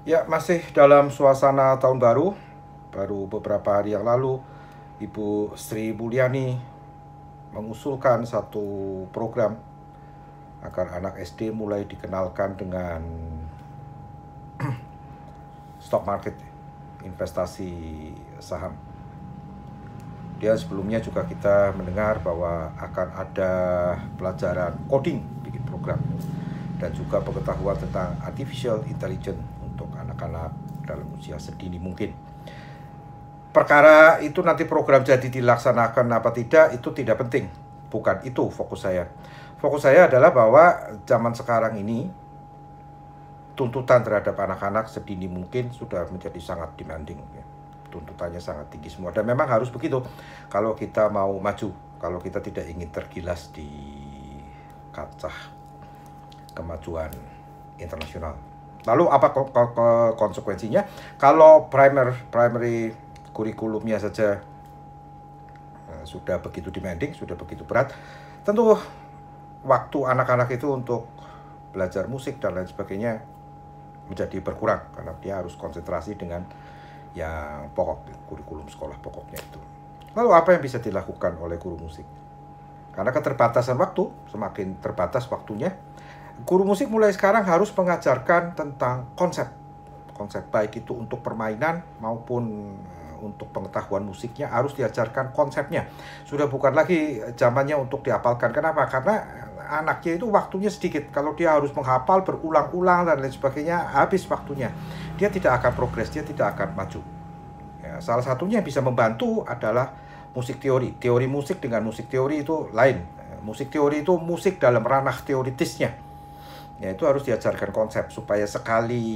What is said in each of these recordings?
Ya, masih dalam suasana tahun baru. Baru beberapa hari yang lalu, Ibu Sri Mulyani mengusulkan satu program agar anak SD mulai dikenalkan dengan stock market, investasi saham. Dia sebelumnya juga kita mendengar bahwa akan ada pelajaran coding, bikin program, dan juga pengetahuan tentang artificial intelligence untuk anak-anak dalam usia sedini mungkin. Perkara itu nanti program jadi dilaksanakan apa tidak, itu tidak penting. Bukan itu fokus saya. Fokus saya adalah bahwa zaman sekarang ini tuntutan terhadap anak-anak sedini mungkin sudah menjadi sangat demanding, ya. Tuntutannya sangat tinggi semua, dan memang harus begitu kalau kita mau maju, kalau kita tidak ingin tergilas di kancah kemajuan internasional. Lalu apa konsekuensinya? Kalau primary kurikulumnya saja sudah begitu demanding, sudah begitu berat, tentu waktu anak-anak itu untuk belajar musik dan lain sebagainya menjadi berkurang, karena dia harus konsentrasi dengan yang pokok, kurikulum sekolah pokoknya itu. Lalu apa yang bisa dilakukan oleh guru musik? Karena keterbatasan waktu, semakin terbatas waktunya, guru musik mulai sekarang harus mengajarkan tentang konsep baik itu untuk permainan maupun untuk pengetahuan musiknya, harus diajarkan konsepnya. Sudah bukan lagi zamannya untuk dihafalkan. Kenapa? Karena anaknya itu waktunya sedikit. Kalau dia harus menghafal berulang-ulang dan lain sebagainya, habis waktunya. Dia tidak akan progres, dia tidak akan maju. Ya, salah satunya yang bisa membantu adalah musik teori. Teori musik dengan musik teori itu lain. Musik teori itu musik dalam ranah teoritisnya. Ya, itu harus diajarkan konsep supaya sekali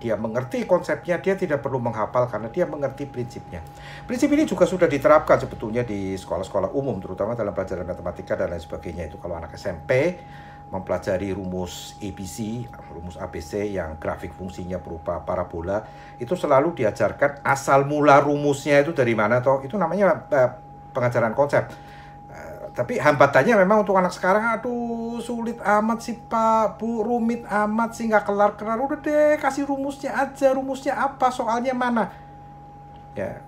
dia mengerti konsepnya, dia tidak perlu menghafal karena dia mengerti prinsipnya. Prinsip ini juga sudah diterapkan sebetulnya di sekolah-sekolah umum, terutama dalam pelajaran matematika dan lain sebagainya. Itu kalau anak SMP mempelajari rumus ABC, rumus ABC yang grafik fungsinya berupa parabola, itu selalu diajarkan asal mula rumusnya itu dari mana toh. Itu namanya pengajaran konsep. Tapi hambatannya memang untuk anak sekarang, aduh sulit amat sih Pak, Bu, rumit amat sih, nggak kelar-kelar. Udah deh, kasih rumusnya aja, rumusnya apa, soalnya mana. Ya,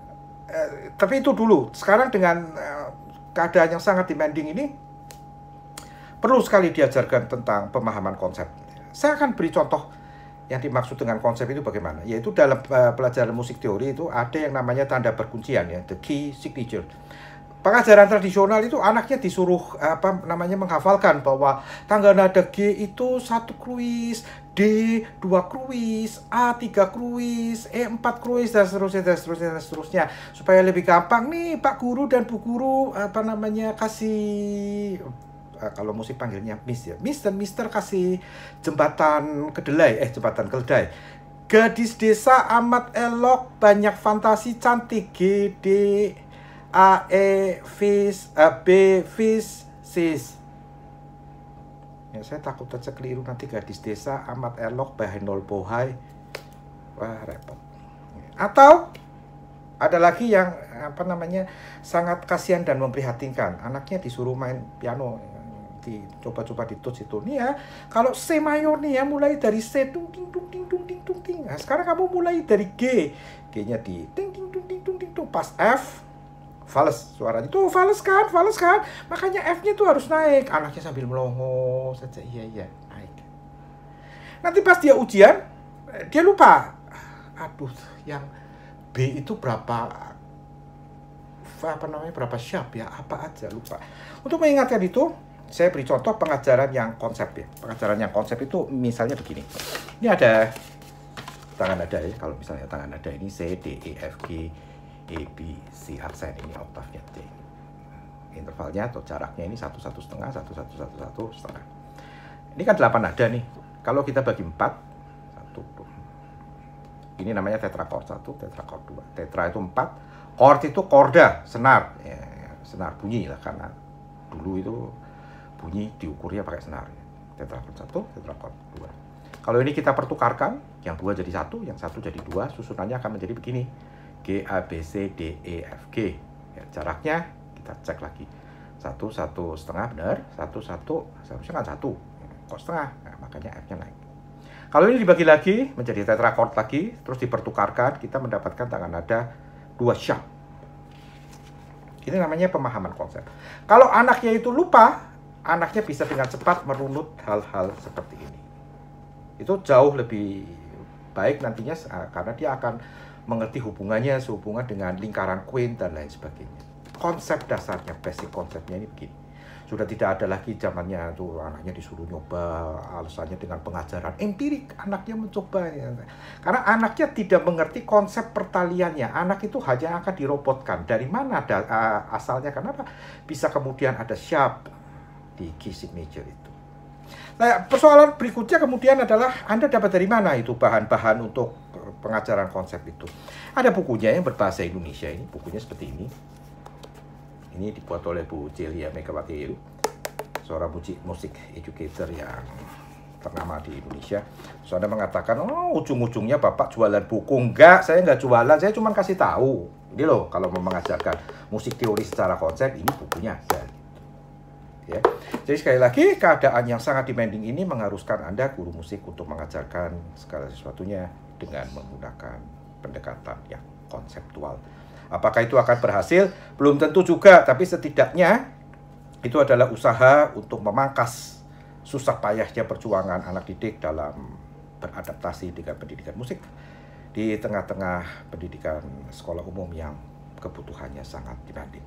tapi itu dulu. Sekarang dengan keadaan yang sangat demanding ini, perlu sekali diajarkan tentang pemahaman konsep. Saya akan beri contoh yang dimaksud dengan konsep itu bagaimana. Yaitu dalam pelajaran musik teori itu ada yang namanya tanda perkuncian, ya, the key signature. Pengajaran tradisional itu anaknya disuruh menghafalkan bahwa tangga nada G itu 1 kruis, D 2 kruis, A 3 kruis, E 4 kruis, dan seterusnya dan seterusnya dan seterusnya. Supaya lebih gampang nih Pak Guru dan Bu Guru kasih kalau musik panggilnya Miss, ya. Miss dan Mister kasih jembatan keledai. Gadis desa amat elok, banyak fantasi cantik, G D A E fish, B fish sis. Ya, saya takut aja keliru nanti gadis desa amat elok bahenol bohai. Wah, repot. Atau ada lagi yang sangat kasihan dan memprihatinkan. Anaknya disuruh main piano, dicoba-coba dituts itu. Nih ya, kalau C mayor nih ya, mulai dari C tung ting tung ting tung ting tung ting. Nah, sekarang kamu mulai dari G. G-nya di ting ting tung ting tung ting tuh, pas F fals suaranya tuh, fals kan, makanya F-nya tuh harus naik. Anaknya sambil melongo saja, iya naik. Nanti pas dia ujian, dia lupa, aduh yang B itu berapa sharp ya, apa aja lupa. Untuk mengingatkan itu, saya beri contoh pengajaran yang konsep, ya. Pengajaran yang konsep itu misalnya begini. Ini ada tangan nada, ya. Kalau misalnya tangan nada ini C, D, E, F, G, E, B, C aksen, ini oktavnya D. Intervalnya atau jaraknya ini 1,1,5, 1,1,1,1,5. Ini kan 8 nada nih. Kalau kita bagi 4, 1, ini namanya tetrachord 1, tetrachord 2. Tetra itu 4, chord itu korda, senar. Ya, senar bunyi lah, karena dulu itu bunyi diukurnya pakai senar. Tetrachord 1, tetrachord 2. Kalau ini kita pertukarkan, yang 2 jadi 1, yang 1 jadi 2, susunannya akan menjadi begini. G, A, B, C, D, E, F, G. Ya, jaraknya kita cek lagi. 1,5 benar. 1,1 seharusnya kan 1. Kok setengah? Nah, makanya F-nya naik. Kalau ini dibagi lagi menjadi tetrachord lagi, terus dipertukarkan, kita mendapatkan tangan nada 2 sharp. Ini namanya pemahaman konsep. Kalau anaknya itu lupa, anaknya bisa dengan cepat merunut hal-hal seperti ini. Itu jauh lebih baik nantinya karena dia akan mengerti hubungannya sehubungan dengan lingkaran Quine dan lain sebagainya. Konsep dasarnya, basic konsepnya ini begini. Sudah tidak ada lagi zamannya tuh anaknya disuruh nyoba, alasannya dengan pengajaran empirik, anaknya mencoba ya. Karena anaknya tidak mengerti konsep pertaliannya. Anak itu hanya akan dirobotkan. Dari mana asalnya? Kenapa bisa kemudian ada sharp di key signature itu? Nah, persoalan berikutnya kemudian adalah Anda dapat dari mana itu bahan-bahan untuk pengajaran konsep itu? Ada bukunya yang berbahasa Indonesia, ini bukunya seperti ini. Ini dibuat oleh Bu Celia Megawati, seorang musik educator yang ternama di Indonesia. So, Anda mengatakan, oh ujung-ujungnya Bapak jualan buku. Enggak, saya nggak jualan, saya cuma kasih tahu. Ini loh, kalau mau mengajarkan musik teori secara konsep, ini bukunya ada. Ya. Jadi sekali lagi, keadaan yang sangat demanding ini mengharuskan Anda, guru musik, untuk mengajarkan segala sesuatunya dengan menggunakan pendekatan yang konseptual. Apakah itu akan berhasil? Belum tentu juga, tapi setidaknya itu adalah usaha untuk memangkas susah payahnya perjuangan anak didik dalam beradaptasi dengan pendidikan musik di tengah-tengah pendidikan sekolah umum yang kebutuhannya sangat demanding.